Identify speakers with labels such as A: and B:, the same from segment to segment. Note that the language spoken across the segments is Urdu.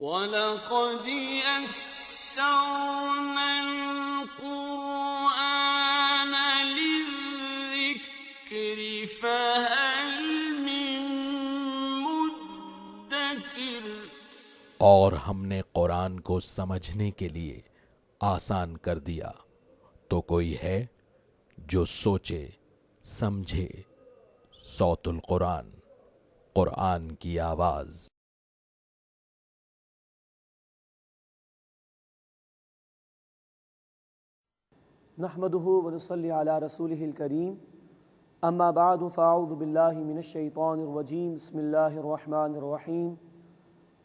A: وَلَقَدْ يَسَّرْنَا الْقُرْآنَ لِلذِّكْرِ فَهَلْ مِن مُّدَّكِرٍ۔
B: اور ہم نے قرآن کو سمجھنے کے لیے آسان کر دیا، تو کوئی ہے جو سوچے سمجھے۔ صوت القرآن، قرآن کی آواز۔
C: نحمده ونصلي على رسوله الكريم اما بعد فاعوذ بالله من الشيطان الرجيم بسم الله الرحمن الرحيم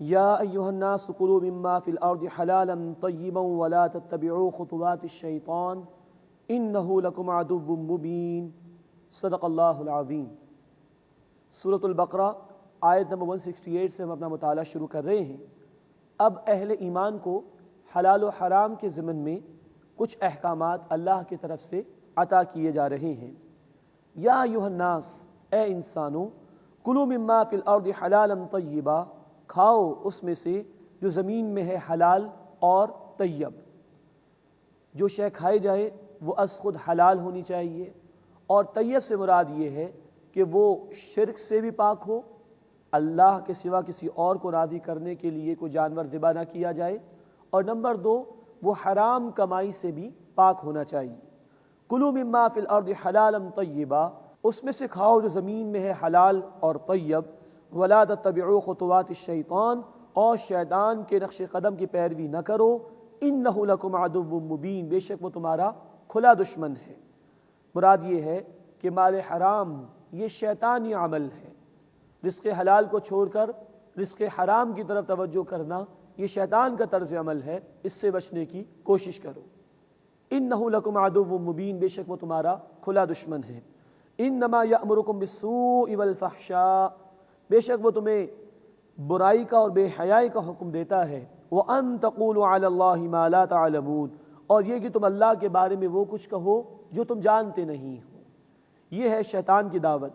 C: يا ايها الناس كلوا مما في الارض حلالا طيبا ولا تتبعوا خطوات الشيطان انه لكم عدو مبين صدق اللہ العظیم۔ سورۃ البقرہ آیت نمبر 168 سے ہم اپنا مطالعہ شروع کر رہے ہیں۔ اب اہل ایمان کو حلال و حرام کے ضمن میں کچھ احکامات اللہ کی طرف سے عطا کیے جا رہے ہیں۔ یا ایھا الناس، اے انسانوں، کلوا مما فی الارض حلالا طیبا، کھاؤ اس میں سے جو زمین میں ہے حلال اور طیب۔ جو شے کھائی جائے وہ از خود حلال ہونی چاہیے، اور طیب سے مراد یہ ہے کہ وہ شرک سے بھی پاک ہو، اللہ کے سوا کسی اور کو راضی کرنے کے لیے کوئی جانور ذبح نہ کیا جائے، اور نمبر 2 وہ حرام کمائی سے بھی پاک ہونا چاہیے۔ کلوا مما فی الارض حلالا طیبا، اس میں سے کھاؤ جو زمین میں ہے حلال اور طیب، ولا تتبعوا خطوات الشیطان، اور شیطان کے نقش قدم کی پیروی نہ کرو، انہ لکم عدو مبین، بے شک وہ تمہارا کھلا دشمن ہے۔ مراد یہ ہے کہ مال حرام یہ شیطانی عمل ہے، رزق حلال کو چھوڑ کر رزق حرام کی طرف توجہ کرنا یہ شیطان کا طرز عمل ہے، اس سے بچنے کی کوشش کرو۔ انہ لکم عدو مبین، بے شک وہ تمہارا کھلا دشمن ہے۔ انما یأمرکم بالسوء والفحشاء، بے شک وہ تمہیں برائی کا اور بے حیائی کا حکم دیتا ہے۔ وَأَن تَقُولُوا عَلَى اللَّهِ مَا لَا تَعْلَمُونَ، اور یہ کہ تم اللہ کے بارے میں وہ کچھ کہو جو تم جانتے نہیں ہو۔ یہ ہے شیطان کی دعوت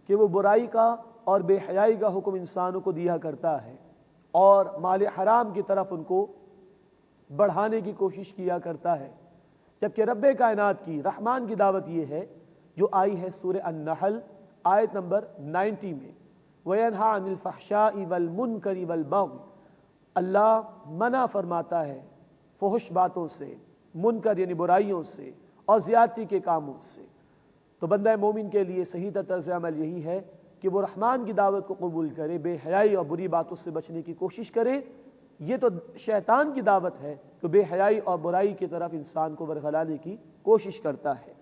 C: کہ وہ برائی کا اور بے حیائی کا حکم انسانوں کو دیا کرتا ہے، اور مال حرام کی طرف ان کو بڑھانے کی کوشش کیا کرتا ہے، جبکہ رب کائنات کی رحمان کی دعوت یہ ہے جو آئی ہے سورہ النحل آیت نمبر 90 میں، وَيَنْهَا عَنِ الْفَحْشَاءِ وَالْمُنْكَرِ وَالْبَغْيِ، اللہ منع فرماتا ہے فحش باتوں سے، منکر یعنی برائیوں سے، اور زیادتی کے کاموں سے۔ تو بندہ مومن کے لیے صحیح طرز عمل یہی ہے کہ وہ رحمان کی دعوت کو قبول کرے، بے حیائی اور بری باتوں سے بچنے کی کوشش کرے۔ یہ تو شیطان کی دعوت ہے کہ بے حیائی اور برائی کی طرف انسان کو ورگلانے کی کوشش کرتا ہے۔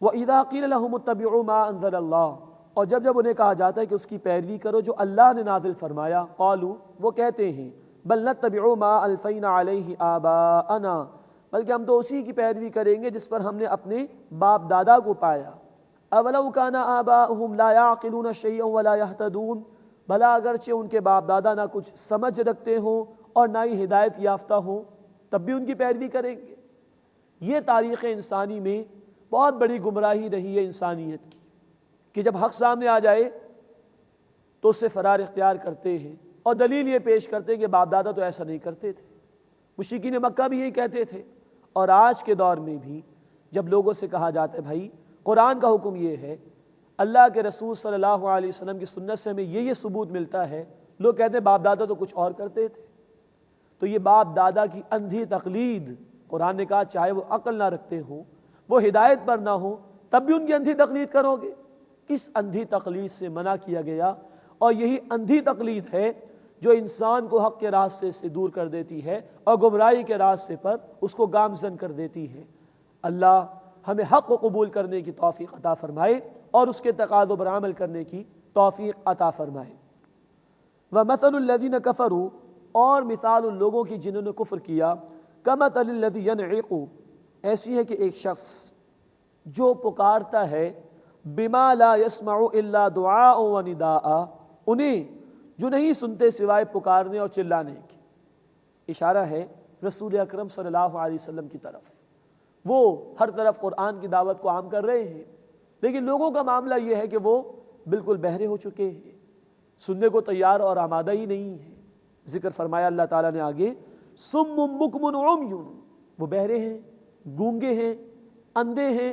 C: وَإِذَا قِيلَ لَهُمُ اتَّبِعُوا مَا أَنزَلَ اللَّهُ، اور جب انہیں کہا جاتا ہے کہ اس کی پیروی کرو جو اللہ نے نازل فرمایا، قالوا، وہ کہتے ہیں، بل نتبع ما الفینا علیہ آباءنا، بلکہ ہم تو اسی کی پیروی کریں گے جس پر ہم نے اپنے باپ دادا کو پایا۔ اولو کان آباؤہم لا یعقلون شیئا ولا یہتدون، بھلا اگرچہ ان کے باپ دادا نہ کچھ سمجھ رکھتے ہوں اور نہ ہی ہدایت یافتہ ہوں، تب بھی ان کی پیروی کریں گے۔ یہ تاریخ انسانی میں بہت بڑی گمراہی رہی ہے انسانیت کی، کہ جب حق سامنے آ جائے تو اس سے فرار اختیار کرتے ہیں، اور دلیل یہ پیش کرتے ہیں کہ باپ دادا تو ایسا نہیں کرتے تھے۔ مشرکین مکہ بھی یہی کہتے تھے، اور آج کے دور میں بھی جب لوگوں سے کہا جاتا ہے بھائی قرآن کا حکم یہ ہے، اللہ کے رسول صلی اللہ علیہ وسلم کی سنت سے ہمیں یہ ثبوت ملتا ہے، لوگ کہتے ہیں باپ دادا تو کچھ اور کرتے تھے۔ تو یہ باپ دادا کی اندھی تقلید، قرآن نے کہا چاہے وہ عقل نہ رکھتے ہوں، وہ ہدایت پر نہ ہوں، تب بھی ان کی اندھی تقلید کرو گے۔ اس اندھی تقلید سے منع کیا گیا، اور یہی اندھی تقلید ہے جو انسان کو حق کے راستے سے دور کر دیتی ہے اور گمراہی کے راستے پر اس کو گامزن کر دیتی ہے۔ اللہ ہمیں حق کو قبول کرنے کی توفیق عطا فرمائے اور اس کے تقاضوں پر عمل کرنے کی توفیق عطا فرمائے۔ وَمَثَلُ الَّذِينَ كَفَرُوا، اور مثال ان لوگوں کی جنہوں نے کفر کیا، كَمَثَلِ الَّذِي يَنْعِقُ، ایسی ہے کہ ایک شخص جو پکارتا ہے بِمَا لَا يَسْمَعُ إِلَّا دُعَاءً وَنِدَاءً، انہیں جو نہیں سنتے سوائے پکارنے اور چلانے کی۔ اشارہ ہے رسول اکرم صلی اللہ علیہ وسلم کی طرف، وہ ہر طرف قرآن کی دعوت کو عام کر رہے ہیں، لیکن لوگوں کا معاملہ یہ ہے کہ وہ بالکل بہرے ہو چکے ہیں، سننے کو تیار اور آمادہ ہی نہیں ہے۔ ذکر فرمایا اللہ تعالیٰ نے آگے، صم بکم عمی، وہ بہرے ہیں، گونگے ہیں، اندھے ہیں،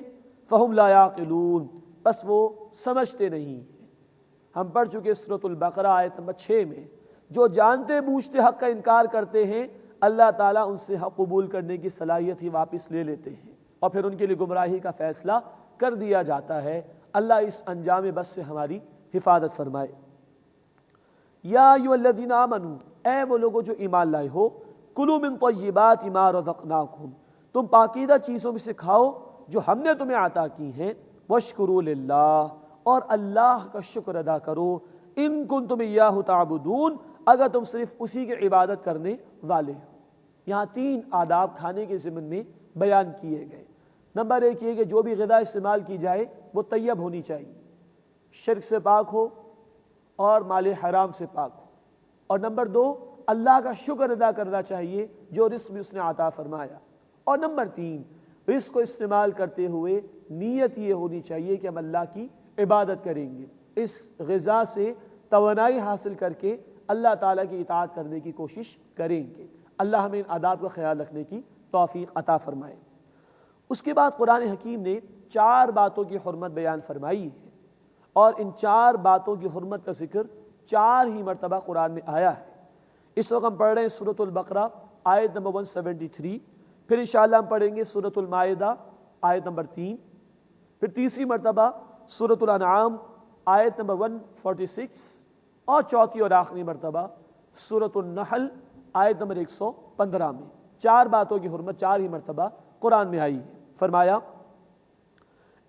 C: فہم لا یعقلون، بس وہ سمجھتے نہیں ہیں۔ ہم پڑھ چکے سورۃ البقرہ آیت نمبر 6 میں، جو جانتے بوجھتے حق کا انکار کرتے ہیں اللہ تعالیٰ ان سے حق قبول کرنے کی صلاحیت ہی واپس لے لیتے ہیں اور پھر ان کے لیے گمراہی کا فیصلہ کر دیا جاتا ہے۔ اللہ اس انجام بس سے ہماری حفاظت فرمائے۔ یا ایھا الذین آمنوا، اے وہ لوگوں جو ایمان لائے ہو، کلوا من طیبات ما رزقناکم، تم پاکیزہ چیزوں میں سے کھاؤ جو ہم نے تمہیں عطا کی ہیں، واشکروا للہ، اور اللہ کا شکر ادا کرو، ان کنتم ایاہ تعبدون، اگر تم صرف اسی کی عبادت کرنے والے ہو۔ یہاں 3 آداب کھانے کے ضمن میں بیان کیے گئے۔ نمبر 1 یہ کہ جو بھی غذا استعمال کی جائے وہ طیب ہونی چاہیے، شرک سے پاک ہو اور مال حرام سے پاک ہو، اور نمبر 2 اللہ کا شکر ادا کرنا چاہیے جو رزق بھی اس نے عطا فرمایا، اور نمبر 3 رزق کو استعمال کرتے ہوئے نیت یہ ہونی چاہیے کہ ہم اللہ کی عبادت کریں گے، اس غذا سے توانائی حاصل کر کے اللہ تعالیٰ کی اطاعت کرنے کی کوشش کریں گے۔ اللہ ہمیں ان آداب کا خیال رکھنے کی توفیق عطا فرمائے۔ اس کے بعد قرآن حکیم نے 4 باتوں کی حرمت بیان فرمائی ہے، اور ان 4 باتوں کی حرمت کا ذکر 4 ہی مرتبہ قرآن میں آیا ہے۔ اس وقت ہم پڑھ رہے ہیں سورۃ البقرہ آیت نمبر 173، پھر انشاءاللہ ہم پڑھیں گے سورۃ المائدہ آیت نمبر 3، پھر تیسری مرتبہ سورۃ الانعام آیت نمبر 146، اور چوتھی اور آخری مرتبہ سورۃ النحل آیت نمبر 115 میں 4 باتوں کی حرمت 4 ہی مرتبہ قرآن میں آئی ہے۔ فرمایا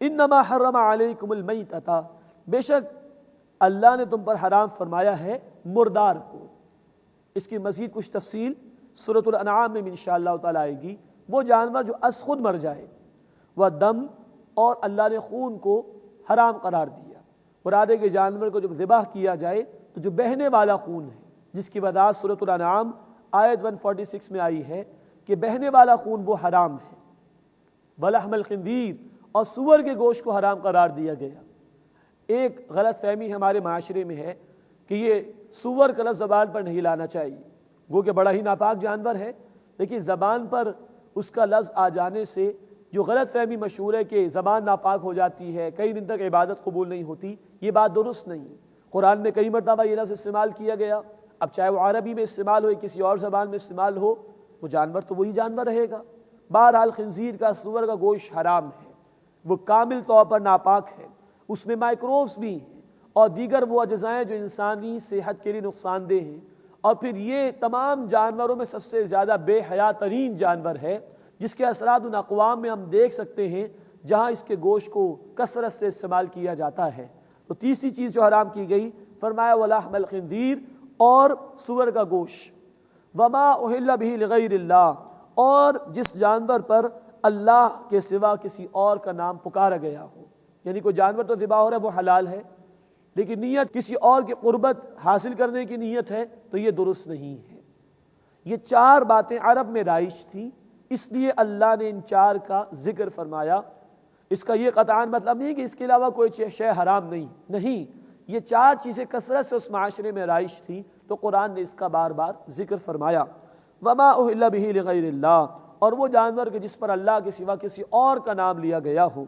C: انما حرم علیکم المیتۃ، بے شک اللہ نے تم پر حرام فرمایا ہے مردار کو۔ اس کی مزید کچھ تفصیل سورۃ الانعام میں انشاءاللہ تعالی آئے گی۔ وہ جانور جو از خود مر جائے، وہ دم، اور اللہ نے خون کو حرام قرار دیا۔ مراد ہے کہ جانور کو جب ذبح کیا جائے تو جو بہنے والا خون ہے، جس کی وضاحت سورۃ الانعام آیت 146 میں آئی ہے کہ بہنے والا خون وہ حرام ہے، ولحم الخنزیر، اور سور کے گوشت کو حرام قرار دیا گیا۔ ایک غلط فہمی ہمارے معاشرے میں ہے کہ یہ سور کا لفظ زبان پر نہیں لانا چاہیے، وہ کہ بڑا ہی ناپاک جانور ہے، لیکن زبان پر اس کا لفظ آ جانے سے جو غلط فہمی مشہور ہے کہ زبان ناپاک ہو جاتی ہے، کئی دن تک عبادت قبول نہیں ہوتی، یہ بات درست نہیں۔ قرآن میں کئی مرتبہ یہ لفظ استعمال کیا گیا، اب چاہے وہ عربی میں استعمال ہو یا کسی اور زبان میں استعمال ہو، وہ جانور تو وہی جانور رہے گا۔ بہرحال خنزیر کا، سور کا گوشت حرام ہے، وہ کامل طور پر ناپاک ہے، اس میں مائکروبس بھی ہیں اور دیگر وہ اجزائیں جو انسانی صحت کے لیے نقصان دہ ہیں، اور پھر یہ تمام جانوروں میں سب سے زیادہ بے حیا ترین جانور ہے، جس کے اثرات ان اقوام میں ہم دیکھ سکتے ہیں جہاں اس کے گوشت کو کثرت سے استعمال کیا جاتا ہے۔ تو تیسری چیز جو حرام کی گئی، فرمایا وَلَحْمَ الْخِنْزِيرِ، اور سور کا گوشت، وَمَا أُحِلَّ بِهِ لِغَيْرِ اللَّهِ، اور جس جانور پر اللہ کے سوا کسی اور کا نام پکارا گیا ہو، یعنی کوئی جانور تو ذبح ہو رہا ہے وہ حلال ہے، لیکن نیت کسی اور کی قربت حاصل کرنے کی نیت ہے تو یہ درست نہیں ہے۔ یہ 4 باتیں عرب میں رائج تھیں، اس لیے اللہ نے ان 4 کا ذکر فرمایا۔ اس کا یہ قطعاً مطلب نہیں کہ اس کے علاوہ کوئی شے حرام نہیں، یہ 4 چیزیں کثرت سے اس معاشرے میں رائج تھیں تو قرآن نے اس کا بار بار ذکر فرمایا۔ وما اہل بہ لغیر اللہ، اور وہ جانور کہ جس پر اللہ کے سوا کسی اور کا نام لیا گیا ہو۔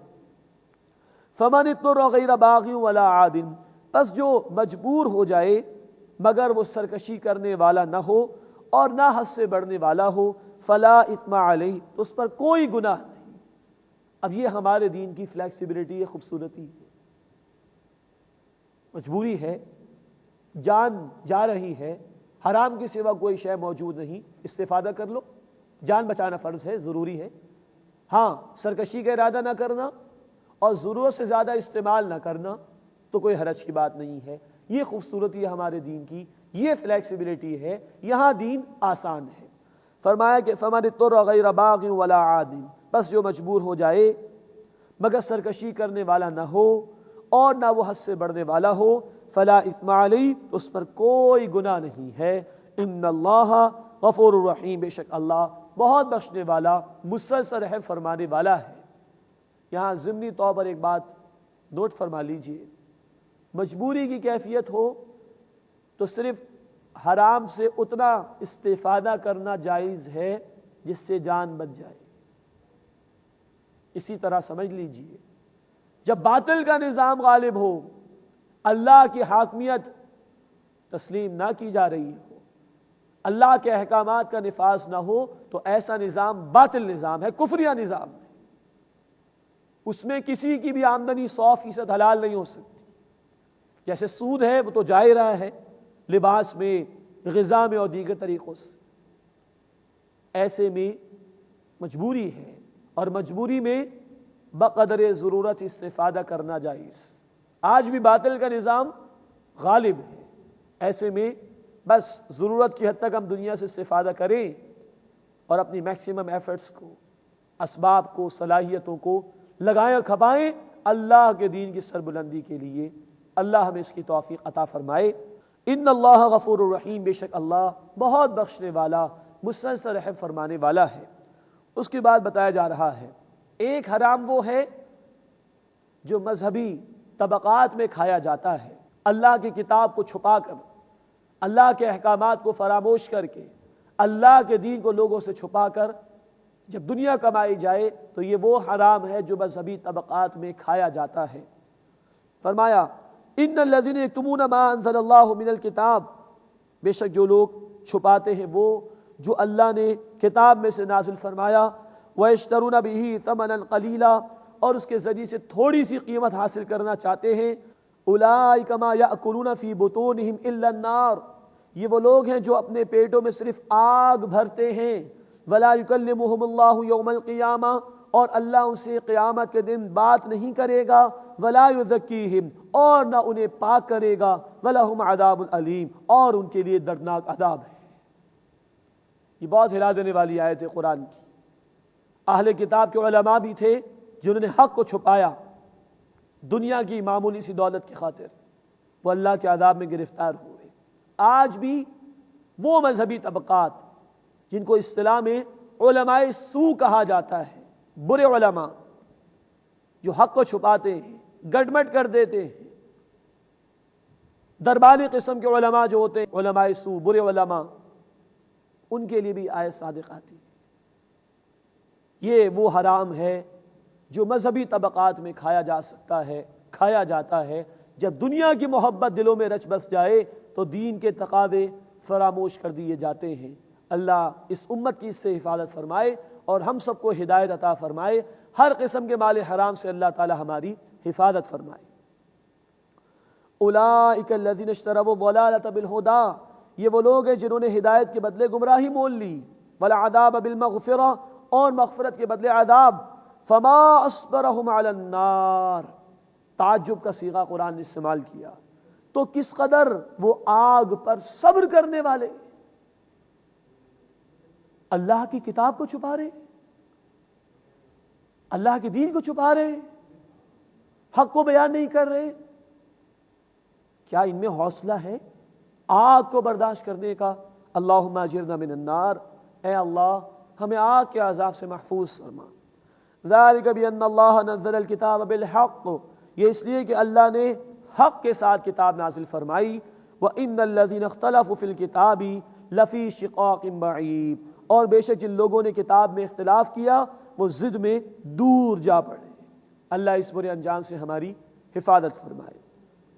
C: فمن اضطر غیر باغ ولا عاد، پس جو مجبور ہو جائے مگر وہ سرکشی کرنے والا نہ ہو اور نہ حد سے بڑھنے والا ہو، فلا اثم علیہ، تو اس پر کوئی گناہ نہیں۔ اب یہ ہمارے دین کی فلیکسیبلٹی ہے، خوبصورتی ہے۔ مجبوری ہے، جان جا رہی ہے، حرام کے سوا کوئی شے موجود نہیں، استفادہ کر لو، جان بچانا فرض ہے، ضروری ہے۔ ہاں، سرکشی کا ارادہ نہ کرنا اور ضرورت سے زیادہ استعمال نہ کرنا تو کوئی حرج کی بات نہیں ہے۔ یہ خوبصورتی ہے ہمارے دین کی، یہ فلیکسیبلٹی ہے، یہاں دین آسان ہے۔ فرمایا کہ فمن اضطر غیر باغ ولا عاد، بس جو مجبور ہو جائے مگر سرکشی کرنے والا نہ ہو اور نہ وہ حد سے بڑھنے والا ہو، فلا اثم علیہ، اس پر کوئی گناہ نہیں ہے۔ ان اللہ غفور الرحیم، بے شک اللہ بہت بخشنے والا، مسلسل رحم فرمانے والا ہے۔ یہاں ضمنی طور پر ایک بات نوٹ فرما لیجئے، مجبوری کی کیفیت ہو تو صرف حرام سے اتنا استفادہ کرنا جائز ہے جس سے جان بچ جائے۔ اسی طرح سمجھ لیجئے، جب باطل کا نظام غالب ہو، اللہ کی حاکمیت تسلیم نہ کی جا رہی ہو، اللہ کے احکامات کا نفاذ نہ ہو، تو ایسا نظام باطل نظام ہے، کفریہ نظام ہے۔ اس میں کسی کی بھی آمدنی 100% حلال نہیں ہو سکتی۔ جیسے سود ہے وہ تو جائے رہا ہے، لباس میں، غذا میں اور دیگر طریقوں سے۔ ایسے میں مجبوری ہے، اور مجبوری میں بقدر ضرورت استفادہ کرنا جائز۔ آج بھی باطل کا نظام غالب ہے، ایسے میں بس ضرورت کی حد تک ہم دنیا سے استفادہ کریں اور اپنی میکسیمم ایفرٹس کو، اسباب کو، صلاحیتوں کو لگائیں اور کھپائیں اللہ کے دین کی سربلندی کے لیے۔ اللہ ہمیں اس کی توفیق عطا فرمائے۔ ان اللہ غفور الرحیم، بے شک اللہ بہت بخشنے والا، مسلسل رحم فرمانے والا ہے۔ اس کے بعد بتایا جا رہا ہے ایک حرام وہ ہے جو مذہبی طبقات میں کھایا جاتا ہے، اللہ کی کتاب کو چھپا کر، اللہ کے احکامات کو فراموش کر کے، اللہ کے دین کو لوگوں سے چھپا کر جب دنیا کمائی جائے تو یہ وہ حرام ہے جو مذہبی طبقات میں کھایا جاتا ہے۔ فرمایا ان الذین یکتمون ما انزل اللہ من الکتاب، بے شک جو لوگ چھپاتے ہیں وہ جو اللہ نے کتاب میں سے نازل فرمایا، وَيَشْتَرُونَ بِهِ ثَمَنًا قَلِيلًا، اور اس کے ذریعے سے تھوڑی سی قیمت حاصل کرنا چاہتے ہیں، أُولَٰئِكَ مَا يَأْكُلُونَ فِي بُطُونِهِمْ إِلَّا النَّارِ، یہ وہ لوگ ہیں جو اپنے پیٹوں میں صرف آگ بھرتے ہیں۔ وَلَا يُكَلِّمُهُمُ اللَّهُ يَوْمَ الْقِيَامَةِ، اور اللہ ان سے قیامت کے دن بات نہیں کرے گا، وَلَا يُزَكِّيهِمْ، اور نہ انہیں پاک کرے گا، وَلَهُمْ عَذَابٌ أَلِيمٌ، اور ان کے لیے دردناک عذاب ہے۔ یہ بہت ہلا دینے والی آیت ہے قرآن کی۔ اہل کتاب کے علماء بھی تھے جنہوں نے حق کو چھپایا دنیا کی معمولی سی دولت کی خاطر، وہ اللہ کے عذاب میں گرفتار ہوئے۔ آج بھی وہ مذہبی طبقات جن کو اصطلاح میں علماء سو کہا جاتا ہے، برے علماء جو حق کو چھپاتے ہیں، گڈمٹ کر دیتے ہیں، دربانی قسم کے علماء جو ہوتے ہیں، علماء سو، برے علماء، ان کے لیے بھی آیت صادق آتی ہے۔ یہ وہ حرام ہے جو مذہبی طبقات میں کھایا جا سکتا ہے، کھایا جاتا ہے۔ جب دنیا کی محبت دلوں میں رچ بس جائے تو دین کے تقاضے فراموش کر دیے جاتے ہیں۔ اللہ اس امت کی اس سے حفاظت فرمائے اور ہم سب کو ہدایت عطا فرمائے۔ ہر قسم کے مال حرام سے اللہ تعالی ہماری حفاظت فرمائے۔ اولئک الذین اشتروا الضلالۃ بالہدی، یہ وہ لوگ ہیں جنہوں نے ہدایت کے بدلے گمراہی مول لی، والعذاب بالمغفرہ، اور مغفرت کے بدلے عذاب، فما اصبرہم علی النار، تعجب کا صیغہ قرآن نے استعمال کیا، تو کس قدر وہ آگ پر صبر کرنے والے۔ اللہ کی کتاب کو چھپا رہے، اللہ کے دین کو چھپا رہے، حق کو بیان نہیں کر رہے، کیا ان میں حوصلہ ہے آگ کو برداشت کرنے کا؟ اللہم اجرنا من النار، اے اللہ ہمیں آگ کے عذاب سے محفوظ فرما۔ ذالک بان اللہ نزل الکتاب بالحق، یہ اس لیے کہ اللہ نے حق کے ساتھ کتاب نازل فرمائی، وان الذین اختلفوا فی الکتاب لفی شقاق بعید، اور بے شک جن لوگوں نے کتاب میں اختلاف کیا وہ ضد میں دور جا پڑے۔ اللہ اس برے انجام سے ہماری حفاظت فرمائے۔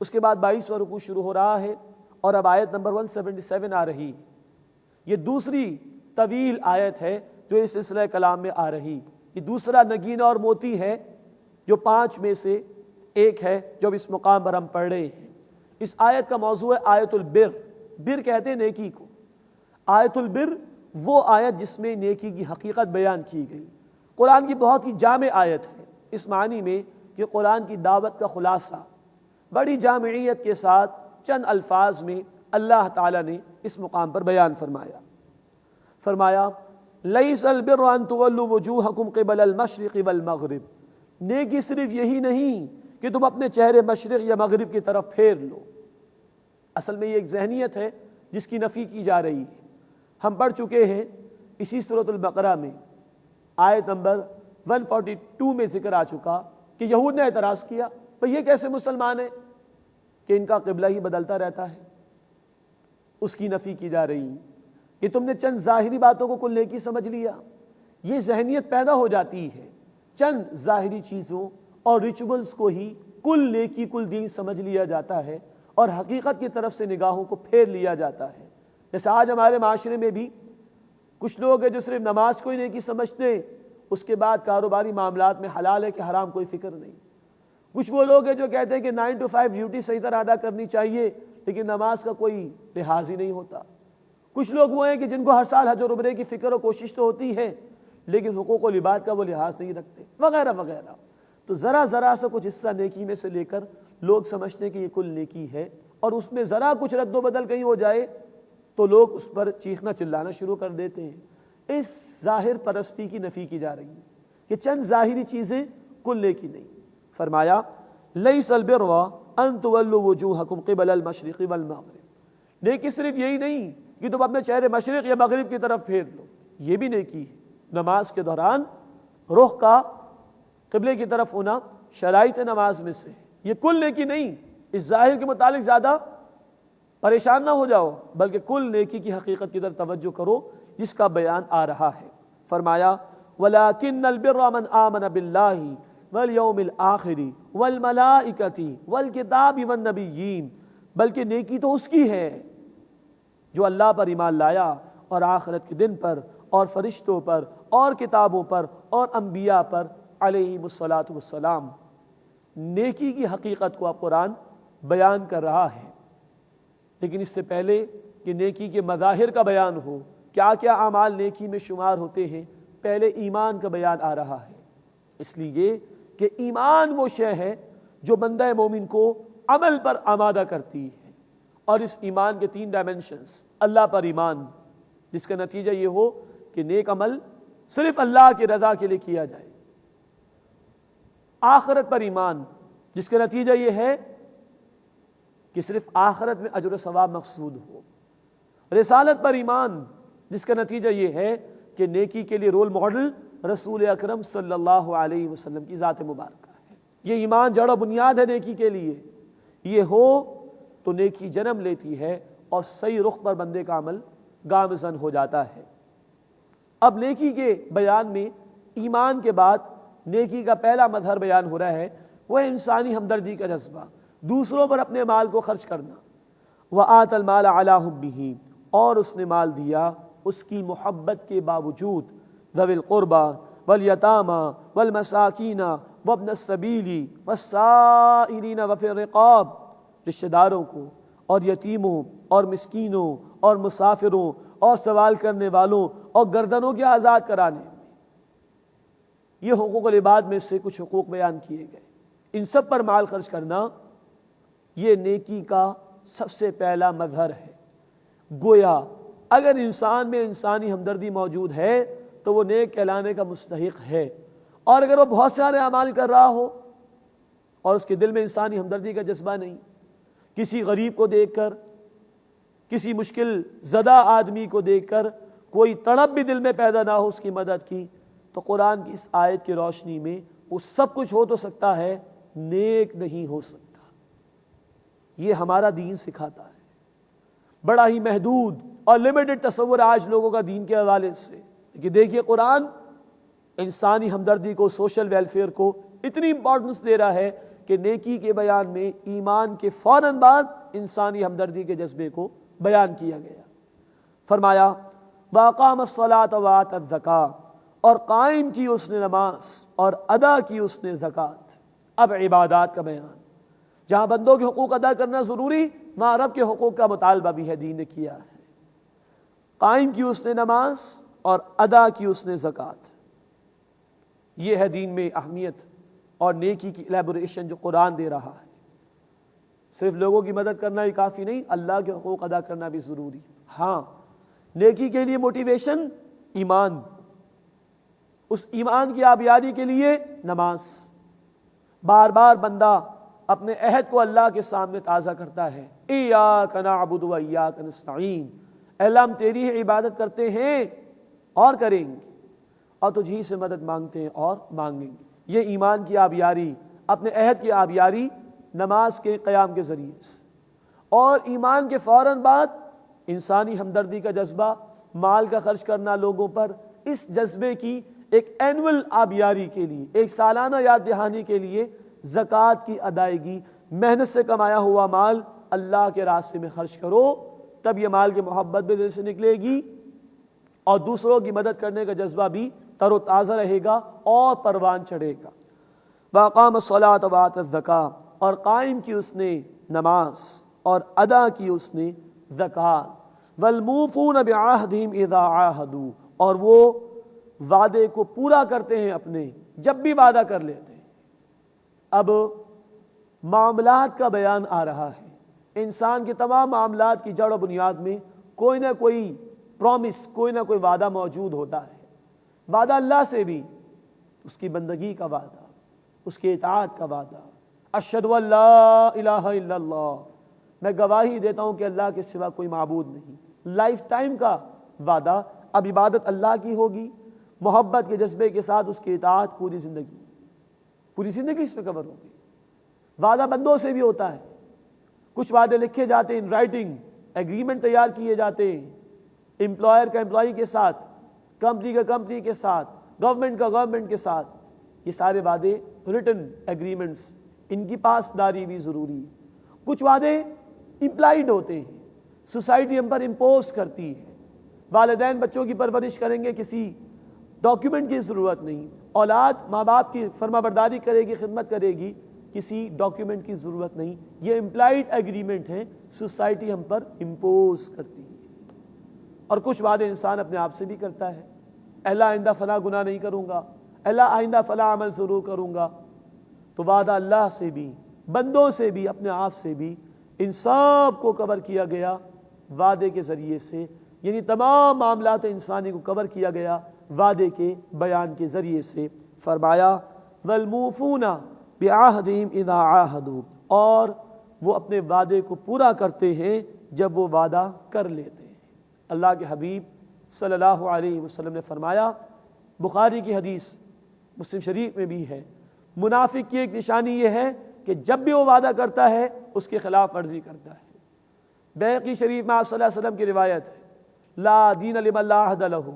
C: اس کے بعد 22واں رکوع شروع ہو رہا ہے اور اب آیت نمبر 177 آ رہی۔ یہ دوسری طویل آیت ہے جو اس سلسلہ کلام میں آ رہی۔ یہ دوسرا نگینہ اور موتی ہے جو 5 میں سے ایک ہے جو اس مقام پر ہم پڑھ رہے ہیں۔ اس آیت کا موضوع ہے آیت البر، بر کہتے ہیں نیکی کو۔ آیت البر وہ آیت جس میں نیکی کی حقیقت بیان کی گئی۔ قرآن کی بہت ہی جامع آیت ہے، اس معنی میں کہ قرآن کی دعوت کا خلاصہ بڑی جامعیت کے ساتھ چند الفاظ میں اللہ تعالیٰ نے اس مقام پر بیان فرمایا۔ فرمایا لیس البر ان تولوا وجوہکم قبل المشرق والمغرب، نیکی صرف یہی نہیں کہ تم اپنے چہرے مشرق یا مغرب کی طرف پھیر لو۔ اصل میں یہ ایک ذہنیت ہے جس کی نفی کی جا رہی ہے۔ ہم پڑھ چکے ہیں اسی سورۃ البقرہ میں آیت نمبر 142 میں ذکر آ چکا کہ یہود نے اعتراض کیا، پر یہ کیسے مسلمان ہیں کہ ان کا قبلہ ہی بدلتا رہتا ہے، اس کی نفی کی جا رہی کہ تم نے چند ظاہری باتوں کو کل نیکی سمجھ لیا. یہ ذہنیت پیدا ہو جاتی ہے، چند ظاہری چیزوں اور ریچولز کو ہی کل نیکی کل دین سمجھ لیا جاتا ہے اور حقیقت کی طرف سے نگاہوں کو پھیر لیا جاتا ہے. جیسے آج ہمارے معاشرے میں بھی کچھ لوگ ہیں جو صرف نماز کو ہی نیکی سمجھتے ہیں، اس کے بعد کاروباری معاملات میں حلال ہے کہ حرام کوئی فکر نہیں. کچھ وہ لوگ ہیں جو کہتے ہیں کہ 9 to 5 ڈیوٹی صحیح طرح ادا کرنی چاہیے لیکن نماز کا کوئی لحاظ ہی نہیں ہوتا. کچھ لوگ وہ ہیں کہ جن کو ہر سال حج اور عمرے کی فکر و کوشش تو ہوتی ہے لیکن حقوق و لباس کا وہ لحاظ نہیں رکھتے، وغیرہ وغیرہ. تو ذرا سے کچھ حصہ نیکی میں سے لے کر لوگ سمجھتے ہیں کہ یہ کل نیکی ہے، اور اس میں ذرا کچھ رد و بدل کہیں ہو جائے تو لوگ اس پر چیخنا چلانا شروع کر دیتے ہیں. اس ظاہر پرستی کی نفی کی جا رہی ہے کہ چند ظاہری چیزیں کل نیکی نہیں. فرمایا لیس البر ان تولوا وجوہکم قبل المشرق والمغرب. نیکی صرف یہی نہیں کہ تم اپنے چہرے مشرق یا مغرب کی طرف پھیر لو، یہ بھی نیکی ہے. نماز کے دوران رخ کا قبلے کی طرف ہونا شرائط نماز میں سے، یہ کل نیکی نہیں. اس ظاہر کے متعلق زیادہ پریشان نہ ہو جاؤ بلکہ کل نیکی کی حقیقت کی طرف توجہ کرو جس کا بیان آ رہا ہے. فرمایا وَلَكِنَّ الْبِرَّ مَنْ آمَنَ بِاللَّهِ وَالْيَوْمِ الْآخِرِ وَالْمَلَائِكَةِ وَالْكِتَابِ وَالنَّبِيِّينَ. بلکہ نیکی تو اس کی ہے جو اللہ پر ایمان لایا اور آخرت کے دن پر اور فرشتوں پر اور کتابوں پر اور انبیاء پر علیہم الصلاۃ والسلام. نیکی کی حقیقت کو اب قرآن بیان کر رہا ہے، لیکن اس سے پہلے کہ نیکی کے مظاہر کا بیان ہو، کیا کیا اعمال نیکی میں شمار ہوتے ہیں، پہلے ایمان کا بیان آ رہا ہے. اس لیے کہ ایمان وہ شے ہے جو بندہ مومن کو عمل پر آمادہ کرتی ہے، اور اس ایمان کے 3 ڈائمنشنز. اللہ پر ایمان جس کا نتیجہ یہ ہو کہ نیک عمل صرف اللہ کی رضا کے لیے کیا جائے. آخرت پر ایمان جس کا نتیجہ یہ ہے کہ صرف آخرت میں اجر و ثواب مقصود ہو. رسالت پر ایمان جس کا نتیجہ یہ ہے کہ نیکی کے لیے رول ماڈل رسول اکرم صلی اللہ علیہ وسلم کی ذات مبارکہ ہے. یہ ایمان جڑ و بنیاد ہے نیکی کے لیے. یہ ہو تو نیکی جنم لیتی ہے اور صحیح رخ پر بندے کا عمل گامزن ہو جاتا ہے. اب نیکی کے بیان میں ایمان کے بعد نیکی کا پہلا مظہر بیان ہو رہا ہے، وہ انسانی ہمدردی کا جذبہ، دوسروں پر اپنے مال کو خرچ کرنا. وَآتَ الْمَالَ عَلَىٰ حُبِّهِ. اور اس نے مال دیا اس کی محبت کے باوجود. ذوی القربى والیتامى والمساکین وابن السبیل والسائلین وفی الرقاب. رشتہ داروں کو اور یتیموں اور مسکینوں اور مسافروں اور سوال کرنے والوں اور گردنوں کے آزاد کرانے میں. یہ حقوق العباد میں سے کچھ حقوق بیان کیے گئے. ان سب پر مال خرچ کرنا یہ نیکی کا سب سے پہلا مظہر ہے. گویا اگر انسان میں انسانی ہمدردی موجود ہے تو وہ نیک کہلانے کا مستحق ہے، اور اگر وہ بہت سارے اعمال کر رہا ہو اور اس کے دل میں انسانی ہمدردی کا جذبہ نہیں، کسی غریب کو دیکھ کر، کسی مشکل زدہ آدمی کو دیکھ کر کوئی تڑپ بھی دل میں پیدا نہ ہو اس کی مدد کی، تو قرآن کی اس آیت کی روشنی میں وہ سب کچھ ہو تو سکتا ہے، نیک نہیں ہو سکتا. یہ ہمارا دین سکھاتا ہے. بڑا ہی محدود اور لمیٹڈ تصور آج لوگوں کا دین کے حوالے سے، کہ دیکھیے قرآن انسانی ہمدردی کو، سوشل ویلفیئر کو اتنی امپورٹنس دے رہا ہے کہ نیکی کے بیان میں ایمان کے فوراً بعد انسانی ہمدردی کے جذبے کو بیان کیا گیا. فرمایا وَأَقَامَ الصَّلَاةَ وَآتَى الزَّكَاةَ. اور قائم کی اس نے نماز اور ادا کی اس نے زکوٰۃ. اب عبادات کا بیان، جہاں بندوں کے حقوق ادا کرنا ضروری، وہاں رب کے حقوق کا مطالبہ بھی ہے، دین نے کیا ہے. قائم کی اس نے نماز اور ادا کی اس نے زکوٰۃ. یہ ہے دین میں اہمیت اور نیکی کی الیبوریشن جو قرآن دے رہا ہے. صرف لوگوں کی مدد کرنا ہی کافی نہیں، اللہ کے حقوق ادا کرنا بھی ضروری. ہاں، نیکی کے لیے موٹیویشن ایمان، اس ایمان کی آبیاری کے لیے نماز. بار بار بندہ اپنے عہد کو اللہ کے سامنے تازہ کرتا ہے. ایاک نعبد و ایاک نستعین. اے اللہ ہم تیری ہی عبادت کرتے ہیں اور کریں گے، اور تجھ ہی سے مدد مانگتے ہیں اور مانگیں گے. یہ ایمان کی آبیاری، اپنے عہد کی آبیاری نماز کے قیام کے ذریعے سے. اور ایمان کے فوراً بعد انسانی ہمدردی کا جذبہ، مال کا خرچ کرنا لوگوں پر، اس جذبے کی ایک اینول آبیاری کے لیے، ایک سالانہ یاد دہانی کے لیے زکوٰۃ کی ادائیگی، محنت سے کمایا ہوا مال اللہ کے راستے میں خرچ کرو، تب یہ مال کی محبت بھی دل سے نکلے گی اور دوسروں کی مدد کرنے کا جذبہ بھی تر و تازہ رہے گا اور پروان چڑھے گا۔ وَأَقَامَ الصَّلَاةَ وَآتَى الزَّكَاةَ، اور قائم کی اس نے نماز اور ادا کی اس نے زکوٰۃ۔ وَالْمُوفُونَ بِعَهْدِهِمْ إِذَا عَاهَدُوا، اور وہ وعدے کو پورا کرتے ہیں اپنے جب بھی وعدہ کر لیتے ہیں۔ اب معاملات کا بیان آ رہا ہے، انسان کے تمام معاملات کی جڑ و بنیاد میں کوئی نہ کوئی پرومس، کوئی نہ کوئی وعدہ موجود ہوتا ہے۔ وعدہ اللہ سے بھی، اس کی بندگی کا وعدہ، اس کی اطاعت کا وعدہ، اشہد ان لا الہ الا اللہ، میں گواہی دیتا ہوں کہ اللہ کے سوا کوئی معبود نہیں، لائف ٹائم کا وعدہ۔ اب عبادت اللہ کی ہوگی، محبت کے جذبے کے ساتھ اس کی اطاعت پوری زندگی اس پہ کور ہوگی۔ وعدہ بندوں سے بھی ہوتا ہے، کچھ وعدے لکھے جاتے ہیں ان رائٹنگ، ایگریمنٹ تیار کیے جاتے ہیں، امپلائر کا امپلائی کے ساتھ، کمپنی کا کمپنی کے ساتھ، گورنمنٹ کا گورنمنٹ کے ساتھ، یہ سارے وعدے ریٹن ایگریمنٹس، ان کی پاسداری بھی ضروری ہے۔ کچھ وعدے امپلائڈ ہوتے ہیں، سوسائٹی ہم پر امپوز کرتی ہے، والدین بچوں کی پرورش کریں گے، کسی ڈاکیومنٹ کی ضرورت نہیں، اولاد ماں باپ کی فرما برداری کرے گی، خدمت کرے گی، کسی ڈاکیومنٹ کی ضرورت نہیں، یہ امپلائڈ ایگریمنٹ ہیں، سوسائٹی ہم پر امپوز کرتی ہے۔ اور کچھ وعدے انسان اپنے آپ سے بھی کرتا ہے، اللہ آئندہ فلاں گناہ نہیں کروں گا، اللہ آئندہ فلاں عمل ضرور کروں گا۔ تو وعدہ اللہ سے بھی، بندوں سے بھی، اپنے آپ سے بھی، ان سب کو کور کیا گیا وعدے کے ذریعے سے، یعنی تمام معاملات انسانی کو کور کیا گیا وعدے کے بیان کے ذریعے سے۔ فرمایا وَالْمُوفُونَ بِعَهْدِهِمْ إِذَا عَاهَدُوا، اور وہ اپنے وعدے کو پورا کرتے ہیں جب وہ وعدہ کر لیتے ہیں۔ اللہ کے حبیب صلی اللہ علیہ وسلم نے فرمایا، بخاری کی حدیث مسلم شریف میں بھی ہے، منافق کی ایک نشانی یہ ہے کہ جب بھی وہ وعدہ کرتا ہے اس کے خلاف ورزی کرتا ہے۔ بیہقی شریف میں آپ صلی اللہ علیہ وسلم کی روایت ہے، لا دین لمن لا عہد لہ،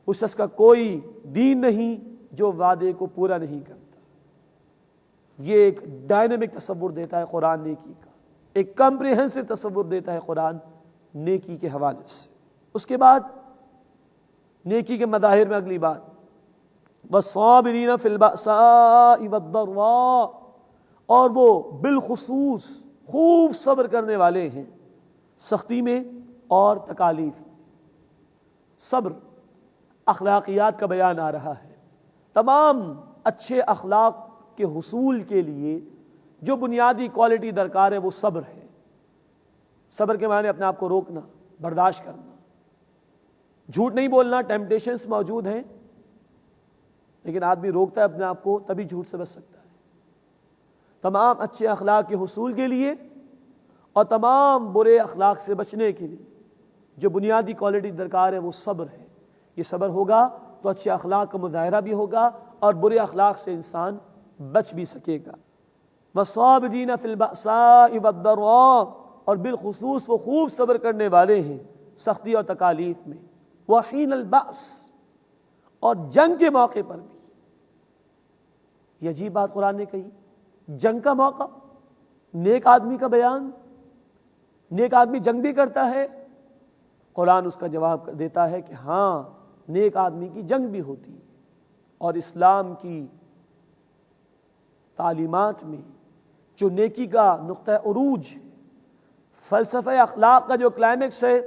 C: اس شخص کا کوئی دین نہیں جو وعدے کو پورا نہیں کرتا۔ یہ ایک ڈائنامک تصور دیتا ہے قرآن نیکی کا، ایک کمپریہنسو تصور دیتا ہے قرآن نیکی کے حوالے سے۔ اس کے بعد نیکی کے مظاہر میں اگلی بات، والصابرین فی البأساء والضراء، اور وہ بالخصوص خوب صبر کرنے والے ہیں سختی میں اور تکالیف میں۔ صبر اخلاقیات کا بیان آ رہا ہے، تمام اچھے اخلاق کے حصول کے لیے جو بنیادی کوالٹی درکار ہے وہ صبر ہے۔ صبر کے معنی اپنے آپ کو روکنا، برداشت کرنا، جھوٹ نہیں بولنا، ٹیمپٹیشنز موجود ہیں لیکن آدمی روکتا ہے اپنے آپ کو تبھی جھوٹ سے بچ سکتا ہے۔ تمام اچھے اخلاق کے حصول کے لیے اور تمام برے اخلاق سے بچنے کے لیے جو بنیادی کوالٹی درکار ہے وہ صبر ہے۔ یہ صبر ہوگا تو اچھے اخلاق کا مظاہرہ بھی ہوگا اور برے اخلاق سے انسان بچ بھی سکے گا۔ وَالصَّابِرِينَ فِي الْبَأْسَاءِ وَالضَّرَّاءِ، اور بالخصوص وہ خوب صبر کرنے والے ہیں سختی اور تکالیف میں۔ وَحِينَ الْبَأْسِ، اور جنگ کے موقع پر بھی۔ یہ عجیب بات قرآن نے کہی، جنگ کا موقع، نیک آدمی کا بیان، نیک آدمی جنگ بھی کرتا ہے، قرآن اس کا جواب دیتا ہے کہ ہاں نیک آدمی کی جنگ بھی ہوتی ہے۔ اور اسلام کی تعلیمات میں جو نیکی کا نقطہ عروج ہے، فلسفہ اخلاق کا جو کلائمیکس ہے،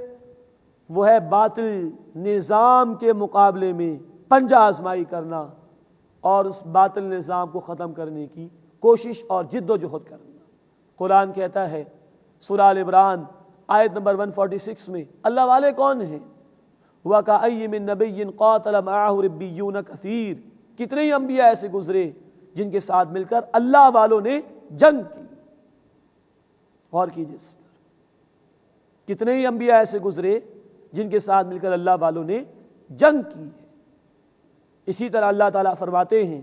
C: وہ ہے باطل نظام کے مقابلے میں پنجہ آزمائی کرنا اور اس باطل نظام کو ختم کرنے کی کوشش اور جد و جہد کرنا۔ قرآن کہتا ہے سورہ آل عمران آیت نمبر 146 میں، اللہ والے کون ہیں؟ وَكَأَيٍّ مِّن نَبِيٍّ قَاتَلَ مَعَهُ رِبِّيُّونَ كَثِيرٌ، کتنے ہی انبیاء ایسے گزرے جن کے ساتھ مل کر اللہ والوں نے جنگ کی۔ غور کیجیے اس پر، کتنے ہی انبیاء ایسے گزرے جن کے ساتھ مل کر اللہ والوں نے جنگ کی ہے۔ اسی طرح اللہ تعالیٰ فرماتے ہیں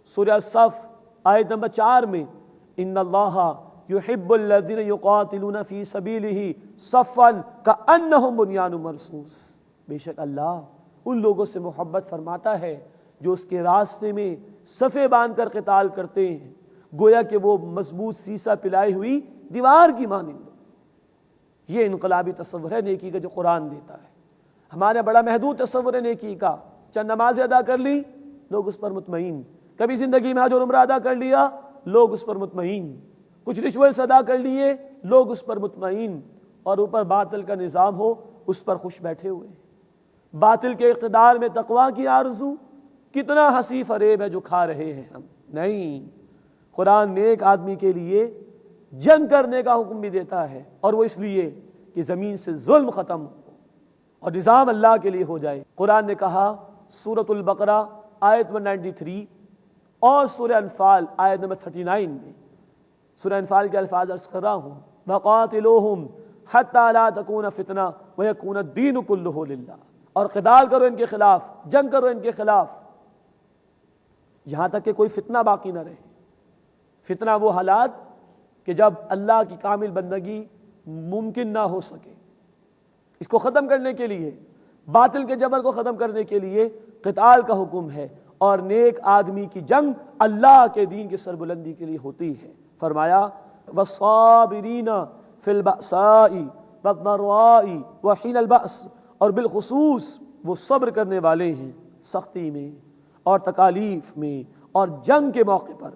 C: سورہ الصف آیت نمبر 4 میں، ان اللہ یحب الذین یقاتلون فی سبیلہ صفا کأنہم بنیان مرصوص، بے شک اللہ ان لوگوں سے محبت فرماتا ہے جو اس کے راستے میں صفیں باندھ کر قتال کرتے ہیں، گویا کہ وہ مضبوط سیسا پلائی ہوئی دیوار کی مانند۔ یہ انقلابی تصور ہے نیکی کا جو قرآن دیتا ہے۔ ہمارا بڑا محدود تصور ہے نیکی کا، چند نمازیں ادا کر لی لوگ اس پر مطمئن، کبھی زندگی میں حج اور عمرہ ادا کر لیا لوگ اس پر مطمئن، کچھ ریچولز ادا کر لیے لوگ اس پر مطمئن، اور اوپر باطل کا نظام ہو اس پر خوش بیٹھے ہوئے۔ باطل کے اقتدار میں تقویٰ کی آرزو، کتنا ہنسی فریب ہے جو کھا رہے ہیں ہم۔ نہیں، قرآن نیک آدمی کے لیے جنگ کرنے کا حکم بھی دیتا ہے، اور وہ اس لیے کہ زمین سے ظلم ختم ہو اور نظام اللہ کے لیے ہو جائے۔ قرآن نے کہا سورۃ البقرہ آیت 193 اور سورہ انفال آیت نمبر 39 میں، سورہ انفال کے الفاظ عرض کر رہا ہوں، وَقَاتِلُوهُمْ حَتَّى لَا تَكُونَ فِتْنَةٌ وَيَكُونَ الدِّينُ كُلُّهُ لِلَّهِ، اور قتال کرو ان کے خلاف، جنگ کرو ان کے خلاف، یہاں تک کہ کوئی فتنہ باقی نہ رہے۔ فتنہ وہ حالات کہ جب اللہ کی کامل بندگی ممکن نہ ہو سکے، اس کو ختم کرنے کے لیے، باطل کے جبر کو ختم کرنے کے لیے قتال کا حکم ہے، اور نیک آدمی کی جنگ اللہ کے دین کی سربلندی کے لیے ہوتی ہے۔ فرمایا والصابرین فی البأساء والضراء وحین البأس، اور بالخصوص وہ صبر کرنے والے ہیں سختی میں اور تکالیف میں اور جنگ کے موقع پر۔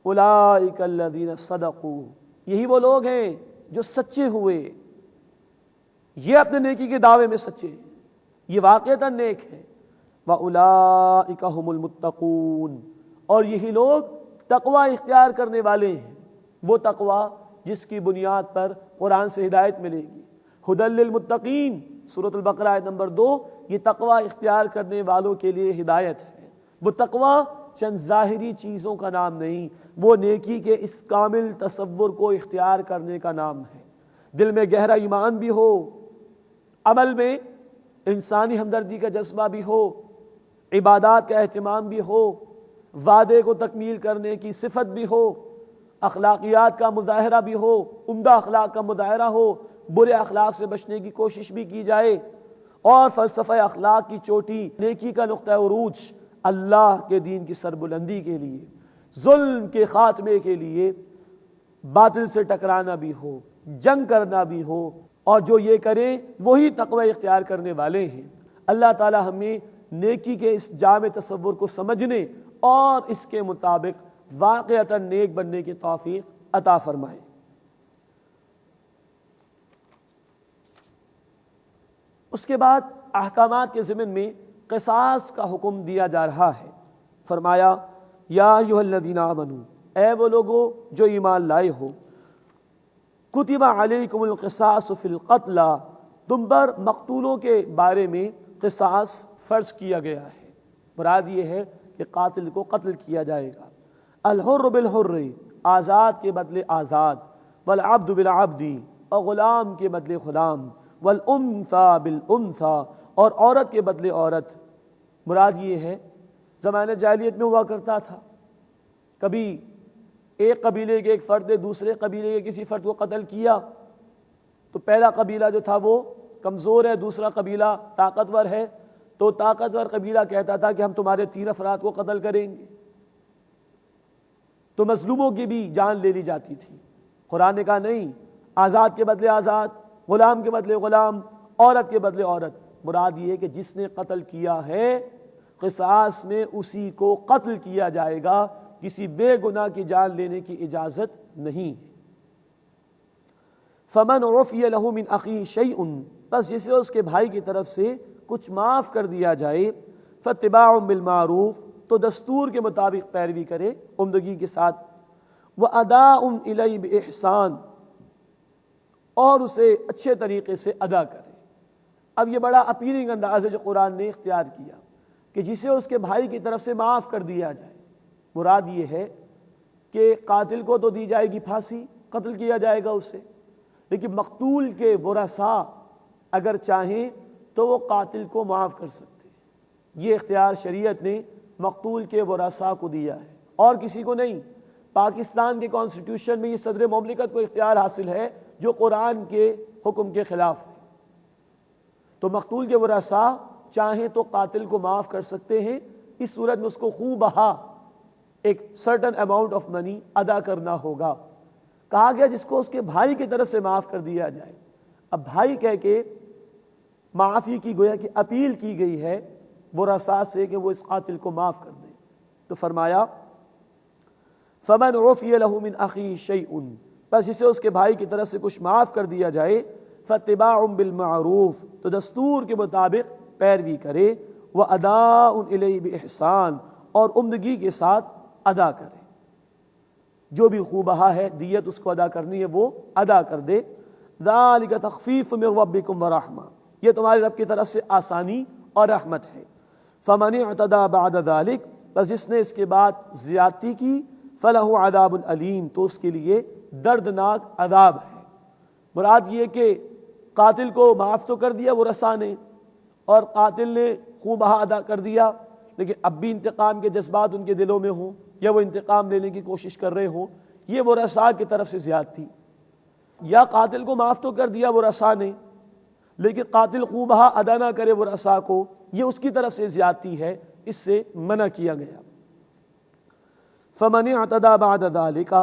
C: اولئک الذین صدقوا، یہی وہ لوگ ہیں جو سچے ہوئے، یہ اپنے نیکی کے دعوے میں سچے ہیں، یہ واقعتاً نیک ہے۔ وَأُولَئِكَ هُمُ الْمُتَّقُونَ، اور یہی لوگ تقوی اختیار کرنے والے ہیں، وہ تقوی جس کی بنیاد پر قرآن سے ہدایت ملے گی۔ ہدی للمتقین سورۃ البقرہ آیت نمبر 2، یہ تقوی اختیار کرنے والوں کے لیے ہدایت ہے۔ وہ تقوی چند ظاہری چیزوں کا نام نہیں، وہ نیکی کے اس کامل تصور کو اختیار کرنے کا نام ہے۔ دل میں گہرا ایمان بھی ہو، عمل میں انسانی ہمدردی کا جذبہ بھی ہو، عبادات کا اہتمام بھی ہو، وعدے کو تکمیل کرنے کی صفت بھی ہو، اخلاقیات کا مظاہرہ بھی ہو، عمدہ اخلاق کا مظاہرہ ہو، برے اخلاق سے بچنے کی کوشش بھی کی جائے، اور فلسفہ اخلاق کی چوٹی، نیکی کا نقطہ عروج اللہ کے دین کی سربلندی کے لیے، ظلم کے خاتمے کے لیے باطل سے ٹکرانا بھی ہو، جنگ کرنا بھی ہو، اور جو یہ کرے وہی تقوی اختیار کرنے والے ہیں۔ اللہ تعالی ہمیں نیکی کے اس جامع تصور کو سمجھنے اور اس کے مطابق واقعتاً نیک بننے کی توفیق عطا فرمائے۔ اس کے بعد احکامات کے ضمن میں قصاص کا حکم دیا جا رہا ہے۔ فرمایا یا ایھا الذین آمنوا، اے وہ لوگو جو ایمان لائے ہو، کتب علیکم القصاص فی القتل، تم پر مقتولوں کے بارے میں قصاص فرض کیا گیا ہے۔ مراد یہ ہے کہ قاتل کو قتل کیا جائے گا۔ الحر بالحر، آزاد کے بدلے آزاد، والعبد بالعبد، اور غلام کے بدلے غلام، والانثى بالانثى، اور عورت کے بدلے عورت۔ مراد یہ ہے زمانہ جاہلیت میں ہوا کرتا تھا، کبھی ایک قبیلے کے ایک فرد نے دوسرے قبیلے کے کسی فرد کو قتل کیا تو پہلا قبیلہ جو تھا وہ کمزور ہے، دوسرا قبیلہ طاقتور ہے، تو طاقتور قبیلہ کہتا تھا کہ ہم تمہارے 3 افراد کو قتل کریں گے، تو مظلوموں کی بھی جان لے لی جاتی تھی۔ قرآن نے کہا نہیں، آزاد کے بدلے آزاد، غلام کے بدلے غلام، عورت کے بدلے عورت۔ مراد یہ ہے کہ جس نے قتل کیا ہے قصاص میں اسی کو قتل کیا جائے گا، کسی بے گناہ کی جان لینے کی اجازت نہیں ہے۔ فمن عفی لہ من اخیہ شیء، بس جسے اس کے بھائی کی طرف سے کچھ معاف کر دیا جائے، فاتباع بالمعروف، تو دستور کے مطابق پیروی کرے عمدگی کے ساتھ، واداء الیہ باحسان، اور اسے اچھے طریقے سے ادا کرے۔ اب یہ بڑا اپیلنگ انداز ہے جو قرآن نے اختیار کیا کہ جسے اس کے بھائی کی طرف سے معاف کر دیا جائے۔ مراد یہ ہے کہ قاتل کو تو دی جائے گی پھانسی، قتل کیا جائے گا اسے، لیکن مقتول کے ورثاء اگر چاہیں تو وہ قاتل کو معاف کر سکتے ہیں۔ یہ اختیار شریعت نے مقتول کے ورثاء کو دیا ہے اور کسی کو نہیں۔ پاکستان کے کانسٹیٹیوشن میں یہ صدر مملکت کو اختیار حاصل ہے جو قرآن کے حکم کے خلاف ہے، تو مقتول کے ورثاء چاہیں تو قاتل کو معاف کر سکتے ہیں، اس صورت میں اس کو خوب بہا ایک سرٹن اماؤنٹ آف منی ادا کرنا ہوگا۔ کہا گیا جس کو اس کے بھائی کی طرف سے معاف کر دیا جائے، اب بھائی کہہ کے معافی کی گویا کہ اپیل کی گئی ہے ورثاء سے کہ وہ اس قاتل کو معاف کر دیں، تو فرمایا فَمَنْ عُفِيَ لَهُ مِنْ أَخِيهِ شَيْءٌ، پس اسے اس کے بھائی کی طرف سے کچھ معاف کر دیا جائے، فَاتِّبَاعٌ بِالْمَعْرُوفِ، تو دستور کے مطابق پیروی کرے، وَأَدَاءٌ إِلَيْهِ بِإِحْسَانٍ، اور عمدگی کے ساتھ ادا کرے، جو بھی خوبہ ہے دیت اس کو ادا کرنی ہے وہ ادا کر دے۔ ذَلِكَ تَخْفِيفٌ مِّن رَبِّكُمْ وَرَحْمَةٌ، یہ تمہارے رب کی طرف سے آسانی اور رحمت ہے۔ فَمَنِ اعْتَدَىٰ بَعْدَ ذَلِكَ، بس جس نے اس کے بعد زیادتی کی، فَلَهُ عَذَابٌ عَلِيمٌ، تو اس کے لیے دردناک عذاب ہے۔ مراد یہ کہ قاتل کو معاف تو کر دیا ورثاء نے اور قاتل نے خوبہ ادا کر دیا، لیکن اب بھی انتقام کے جذبات ان کے دلوں میں ہوں یا وہ انتقام لینے کی کوشش کر رہے ہوں، یہ ورثاء کی طرف سے زیادتی۔ یا قاتل کو معاف تو کر دیا ورثاء نے، لیکن قاتل خوبہ ادا نہ کرے ورثاء کو، یہ اس کی طرف سے زیادتی ہے، اس سے منع کیا گیا۔ فَمَنِ اعْتَدَىٰ بَعْدَ ذَلِكَ،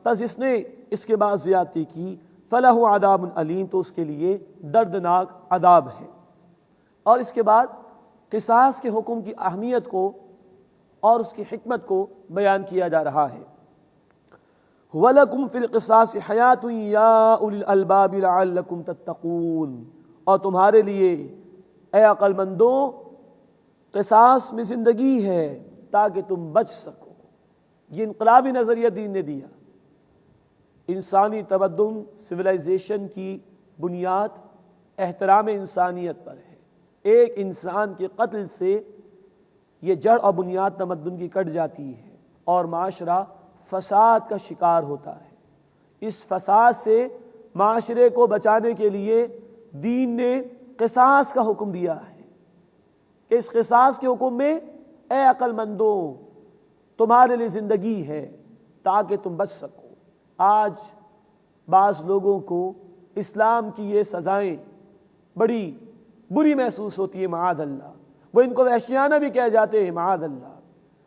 C: پس اس نے اس کے بعد زیادتی کی، فَلَهُ عَذَابٌ عَلِيمٌ، تو اس کے لیے دردناک عذاب ہے۔ اور اس کے بعد قصاص کے حکم کی اہمیت کو اور اس کی حکمت کو بیان کیا جا رہا ہے۔ وَلَكُمْ فِي الْقِصَاصِ حَيَاةٌ يَا أُولِي الْأَلْبَابِ لَعَلَّكُمْ تَتَّقُونَ، اور تمہارے لیے اے عقل مندوں قصاص میں زندگی ہے تاکہ تم بچ سکو۔ یہ انقلابی نظریہ دین نے دیا۔ انسانی تمدن سویلائزیشن کی بنیاد احترام انسانیت پر ہے۔ ایک انسان کے قتل سے یہ جڑ اور بنیاد تمدن کی کٹ جاتی ہے اور معاشرہ فساد کا شکار ہوتا ہے۔ اس فساد سے معاشرے کو بچانے کے لیے دین نے قصاص کا حکم دیا ہے۔ اس قصاص کے حکم میں اے عقل مندوں تمہارے لیے زندگی ہے تاکہ تم بچ سکو۔ آج بعض لوگوں کو اسلام کی یہ سزائیں بڑی بری محسوس ہوتی ہے، معاذ اللہ، وہ ان کو وحشیانہ بھی کہہ جاتے ہیں، معاذ اللہ،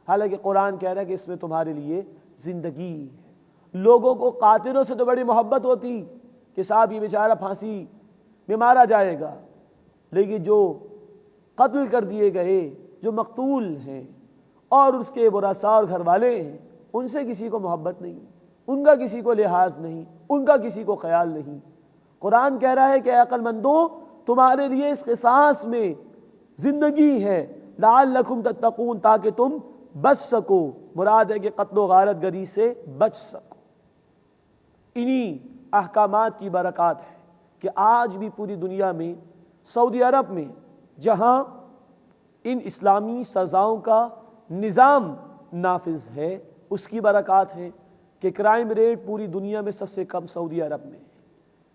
C: حالانکہ قرآن کہہ رہا ہے کہ اس میں تمہارے لیے زندگی ہے۔ لوگوں کو قاتلوں سے تو بڑی محبت ہوتی کہ صاحب یہ بیچارہ پھانسی میں مارا جائے گا، لیکن جو قتل کر دیے گئے، جو مقتول ہیں اور اس کے ورثاء اور گھر والے ہیں، ان سے کسی کو محبت نہیں، ان کا کسی کو لحاظ نہیں، ان کا کسی کو خیال نہیں۔ قرآن کہہ رہا ہے کہ اے عقل مندوں تمہارے لیے اس قصاص میں زندگی ہے، لعلکم تتقون، تاکہ تم بچ سکو۔ مراد ہے کہ قتل و غارت گری سے بچ سکو۔ انہی احکامات کی برکات ہے کہ آج بھی پوری دنیا میں، سعودی عرب میں جہاں ان اسلامی سزاؤں کا نظام نافذ ہے، اس کی برکات ہے کہ کرائم ریٹ پوری دنیا میں سب سے کم سعودی عرب میں ہے۔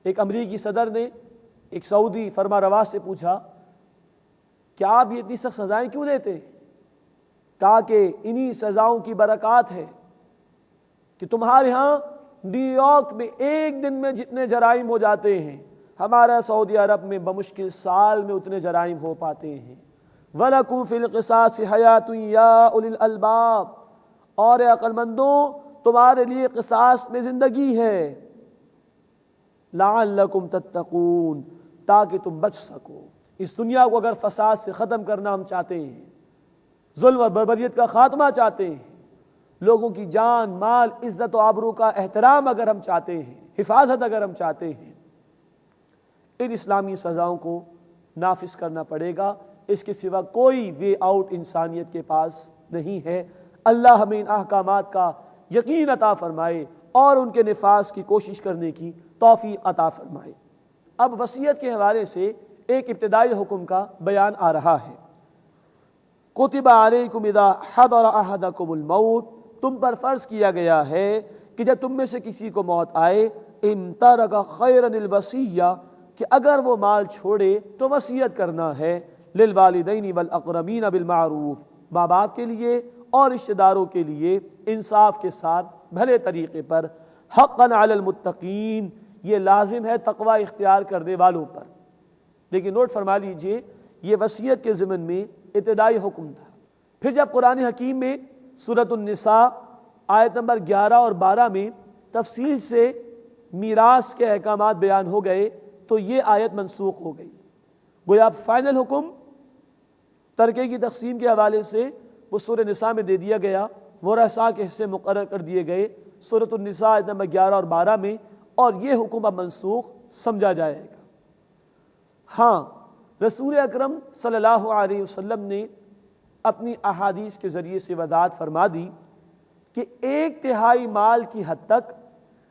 C: ایک امریکی صدر نے ایک سعودی فرما روا سے پوچھا کہ آپ یہ اتنی سخت سزائیں کیوں دیتے ہیں؟ کہا کہ انہی سزاؤں کی برکات ہے کہ تمہارے ہاں نیو یارک میں ایک دن میں جتنے جرائم ہو جاتے ہیں، ہمارا سعودی عرب میں بمشکل سال میں اتنے جرائم ہو پاتے ہیں۔ وَلَكُمْ فِي الْقِصَاصِ حَيَاةٌ يَا أُولِي الْأَلْبَابِ، اور اے عقل مندوں تمہارے لیے قصاص میں زندگی ہے، لَعَلَّكُمْ تَتَّقُونَ، تاکہ تم بچ سکو۔ اس دنیا کو اگر فساد سے ختم کرنا ہم چاہتے ہیں، ظلم اور بربریت کا خاتمہ چاہتے ہیں، لوگوں کی جان، مال، عزت و آبرو کا احترام اگر ہم چاہتے ہیں، حفاظت اگر ہم چاہتے ہیں، ان اسلامی سزاؤں کو نافذ کرنا پڑے گا۔ اس کے سوا کوئی وے آؤٹ انسانیت کے پاس نہیں ہے۔ اللہ ہمیں ان احکامات کا یقین عطا فرمائے اور ان کے نفاذ کی کوشش کرنے کی توفیق عطا فرمائے۔ اب وصیت کے حوالے سے ایک ابتدائی حکم کا بیان آ رہا ہے۔ کتب علیکم اذا حضر احدکم الموت، تم پر فرض کیا گیا ہے کہ جب تم میں سے کسی کو موت آئے، ان ترک خیرا الوصیہ، کہ اگر وہ مال چھوڑے تو وصیت کرنا ہے، للوالدین والاقربین بالمعروف، ماں باپ کے لیے اور رشتہ داروں کے لیے انصاف کے ساتھ بھلے طریقے پر، حقاً علی المتقین، یہ لازم ہے تقوی اختیار کرنے والوں پر۔ لیکن نوٹ فرما لیجئے، یہ وصیت کے ضمن میں ابتدائی حکم تھا۔ پھر جب قرآن حکیم میں سورۃ النساء آیت نمبر 11 اور 12 میں تفصیل سے میراث کے احکامات بیان ہو گئے تو یہ آیت منسوخ ہو گئی۔ گویا اب فائنل حکم ترکے کی تقسیم کے حوالے سے وہ سورہ نساء میں دے دیا گیا، ورثاء کے حصے مقرر کر دیے گئے سورۃ النساء آیت نمبر 11 اور 12 میں، اور یہ حکم اب منسوخ سمجھا جائے گا۔ ہاں، رسول اکرم صلی اللہ علیہ وسلم نے اپنی احادیث کے ذریعے سے وضاحت فرما دی کہ 1/3 مال کی حد تک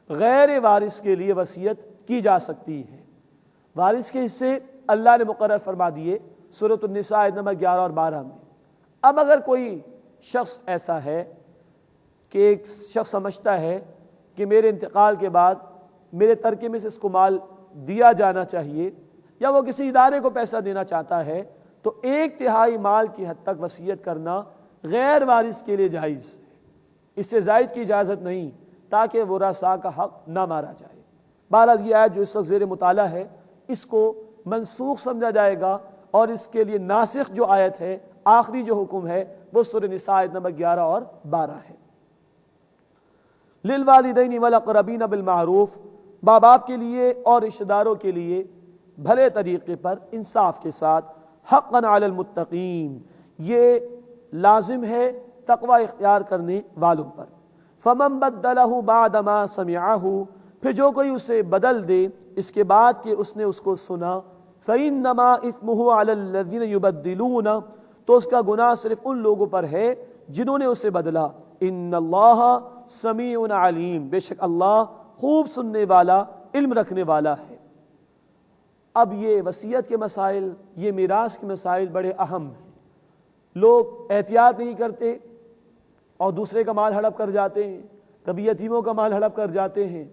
C: غیر وارث کے لیے وصیت کی جا سکتی ہے۔ وارث کے حصے اللہ نے مقرر فرما دیے سورۃ النساء آیت نمبر 11 اور 12 میں۔ اب اگر کوئی شخص ایسا ہے کہ ایک شخص سمجھتا ہے کہ میرے انتقال کے بعد میرے ترکے میں سے اس کو مال دیا جانا چاہیے، یا وہ کسی ادارے کو پیسہ دینا چاہتا ہے، تو 1/3 مال کی حد تک وصیت کرنا غیر وارث کے لیے جائز ہے۔ اس سے زائد کی اجازت نہیں، تاکہ ورثاء کا حق نہ مارا جائے۔ بہرحال یہ آیت جو اس وقت زیر مطالعہ ہے، اس کو منسوخ سمجھا جائے گا، اور اس کے لیے ناسخ جو آیت ہے، آخری جو حکم ہے، وہ سورہ نساء آیت نمبر 11 اور 12 ہے۔ للوالدین والاقربین بالمعروف، ماں باپ کے لیے اور رشتہ داروں کے لیے بھلے طریقے پر انصاف کے ساتھ، حقاً علی المتقین، یہ لازم ہے تقوی اختیار کرنے والوں پر۔ فمن بدلہ بعد ما سمعہ، پھر جو کوئی اسے بدل دے اس کے بعد کہ اس نے اس کو سنا، فإنما اثمہ علی الذین یبدلون، تو اس کا گناہ صرف ان لوگوں پر ہے جنہوں نے اسے بدلا۔ ان اللہ سمیع علیم، بے شک اللہ خوب سننے والا، علم رکھنے والا ہے۔ اب یہ وصیت کے مسائل، یہ میراث کے مسائل بڑے اہم ہیں۔ لوگ احتیاط نہیں کرتے اور دوسرے کا مال ہڑپ کر جاتے ہیں، کبھی یتیموں کا مال ہڑپ کر جاتے ہیں،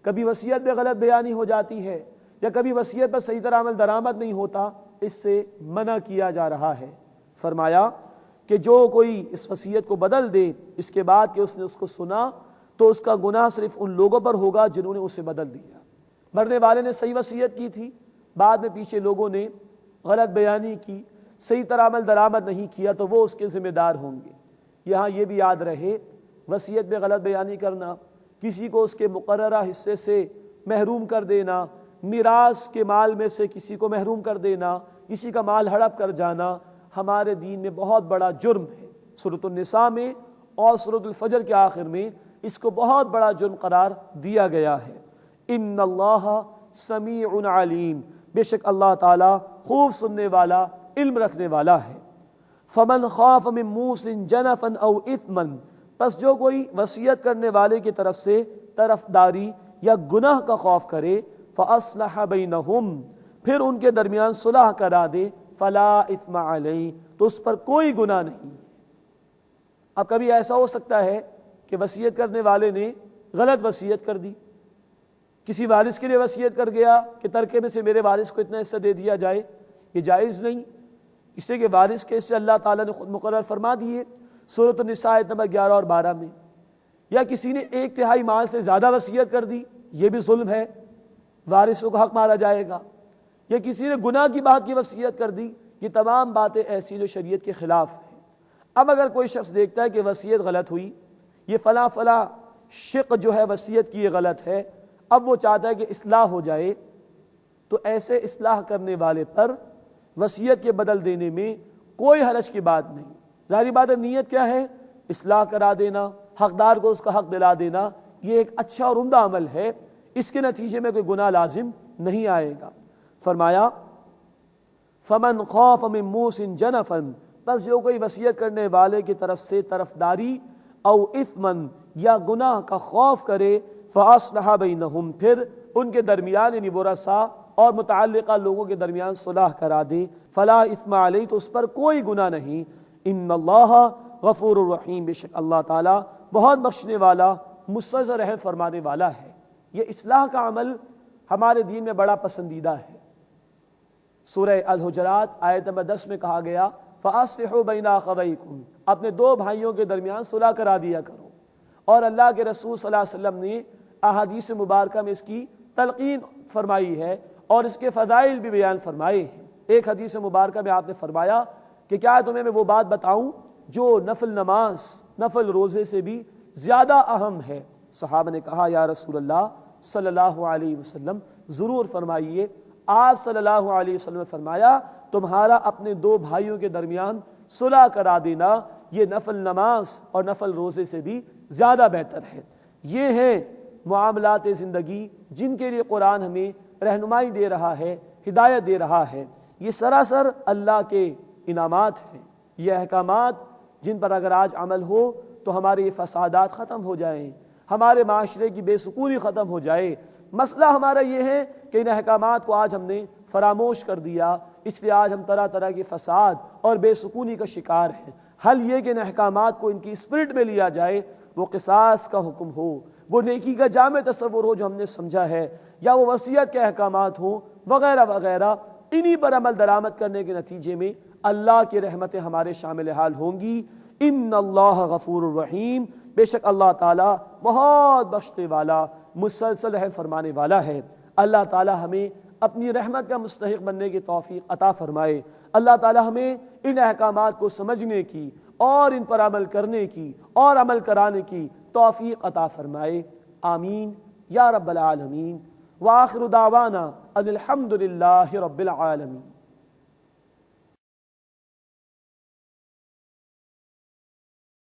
C: کبھی وصیت میں غلط بیانی ہو جاتی ہے، یا کبھی وصیت پر صحیح طرح عمل درآمد نہیں ہوتا۔ اس سے منع کیا جا رہا ہے۔ فرمایا کہ جو کوئی اس وصیت کو بدل دے اس کے بعد کہ اس نے اس کو سنا، تو اس کا گناہ صرف ان لوگوں پر ہوگا جنہوں نے اسے بدل دیا۔ مرنے والے نے صحیح وصیت کی تھی، بعد میں پیچھے لوگوں نے غلط بیانی کی، صحیح طرح عمل درآمد نہیں کیا، تو وہ اس کے ذمہ دار ہوں گے۔ یہاں یہ بھی یاد رہے، وصیت میں غلط بیانی کرنا، کسی کو اس کے مقررہ حصے سے محروم کر دینا، میراث کے مال میں سے کسی کو محروم کر دینا، کسی کا مال ہڑپ کر جانا، ہمارے دین میں بہت بڑا جرم ہے۔ سورۃ النساء میں اور سورۃ الفجر کے آخر میں اس کو بہت بڑا جرم قرار دیا گیا ہے۔ ان اللہ سمیع علیم، بے شک اللہ تعالیٰ خوب سننے والا، علم رکھنے والا ہے۔ فمن خاف من موص جنفا او اثما، پس جو کوئی وصیت کرنے والے کی طرف سے طرفداری یا گناہ کا خوف کرے، فاصلح بینہم، پھر ان کے درمیان صلح کرا دے، فلا اثم علیہ، تو اس پر کوئی گناہ نہیں۔ اب کبھی ایسا ہو سکتا ہے کہ وصیت کرنے والے نے غلط وصیت کر دی، کسی وارث کے لیے وصیت کر گیا کہ ترکے میں سے میرے وارث کو اتنا حصہ دے دیا جائے، یہ جائز نہیں، اس لیے کہ وارث کے حصے اللہ تعالیٰ نے خود مقرر فرما دیے سورۃ النساء آیت نمبر 11 اور 12 میں۔ یا کسی نے 1/3 مال سے زیادہ وصیت کر دی، یہ بھی ظلم ہے، وارثوں کا حق مارا جائے گا۔ یا کسی نے گناہ کی بات کی وصیت کر دی، یہ تمام باتیں ایسی جو شریعت کے خلاف ہیں۔ اب اگر کوئی شخص دیکھتا ہے کہ وصیت غلط ہوئی، یہ فلاں فلاں شق جو ہے وصیت کی یہ غلط ہے، اب وہ چاہتا ہے کہ اصلاح ہو جائے، تو ایسے اصلاح کرنے والے پر وصیت کے بدل دینے میں کوئی حرج کی بات نہیں۔ ظاہری بات ہے، نیت کیا ہے؟ اصلاح کرا دینا، حقدار کو اس کا حق دلا دینا، یہ ایک اچھا اور عمدہ عمل ہے، اس کے نتیجے میں کوئی گناہ لازم نہیں آئے گا۔ فرمایا فمن خاف من موص جنفا، بس جو کوئی وصیت کرنے والے کی طرف سے طرفداری او اثما یا گناہ کا خوف کرے، فاصلح بینہم، پھر ان کے درمیان یعنی ورثاء اور متعلقہ لوگوں کے درمیان صلح کرا دے، فلا اثم علیہ، تو اس پر کوئی گناہ نہیں۔ ان اللہ غفور الرحیم، بے شک اللہ تعالیٰ بہت بخشنے والا، مستعصی رحم فرمانے والا ہے۔ یہ اصلاح کا عمل ہمارے دین میں بڑا پسندیدہ ہے۔ سورہ الحجرات آیت نمبر 10 میں کہا گیا فَأَصْلِحُوا بَيْنَ أَخَوَيْكُمْ، اپنے دو بھائیوں کے درمیان صلح کرا دیا کرو۔ اور اللہ کے رسول صلی اللہ علیہ وسلم نے احادیث مبارکہ میں اس کی تلقین فرمائی ہے اور اس کے فضائل بھی بیان فرمائے ہیں۔ ایک حدیث مبارکہ میں آپ نے فرمایا کہ کیا تمہیں میں وہ بات بتاؤں جو نفل نماز، نفل روزے سے بھی زیادہ اہم ہے؟ صحابہ نے کہا یا رسول اللہ صلی اللہ علیہ وسلم ضرور فرمائیے۔ آپ صلی اللہ علیہ وسلم نے فرمایا تمہارا اپنے دو بھائیوں کے درمیان صلح کرا دینا یہ نفل نماز اور نفل روزے سے بھی زیادہ بہتر ہے۔ یہ ہیں معاملات زندگی جن کے لیے قرآن ہمیں رہنمائی دے رہا ہے، ہدایت دے رہا ہے۔ یہ سراسر اللہ کے انعامات ہیں، یہ احکامات جن پر اگر آج عمل ہو تو ہمارے یہ فسادات ختم ہو جائیں، ہمارے معاشرے کی بے سکونی ختم ہو جائے۔ مسئلہ ہمارا یہ ہے کہ ان احکامات کو آج ہم نے فراموش کر دیا، اس لیے آج ہم طرح طرح کے فساد اور بے سکونی کا شکار ہیں۔ حل یہ کہ ان احکامات کو ان کی اسپرٹ میں لیا جائے، وہ قصاص کا حکم ہو، وہ نیکی کا جامع تصور ہو جو ہم نے سمجھا ہے، یا وہ وصیت کے احکامات ہوں وغیرہ وغیرہ۔ انہی پر عمل درآمد کرنے کے نتیجے میں اللہ کی رحمتیں ہمارے شامل حال ہوں گی۔ ان اللہ غفور الرحیم، بے شک اللہ تعالیٰ بہت بخشنے والا، مسلسل رحم فرمانے والا ہے۔ اللہ تعالیٰ ہمیں اپنی رحمت کا مستحق بننے کی توفیق عطا فرمائے۔ اللہ تعالیٰ ہمیں ان احکامات کو سمجھنے کی اور ان پر عمل کرنے کی اور عمل کرانے کی توفیق عطا فرمائے، آمین یا رب العالمین۔ وآخر دعوانا ان الحمد للہ رب العالمین۔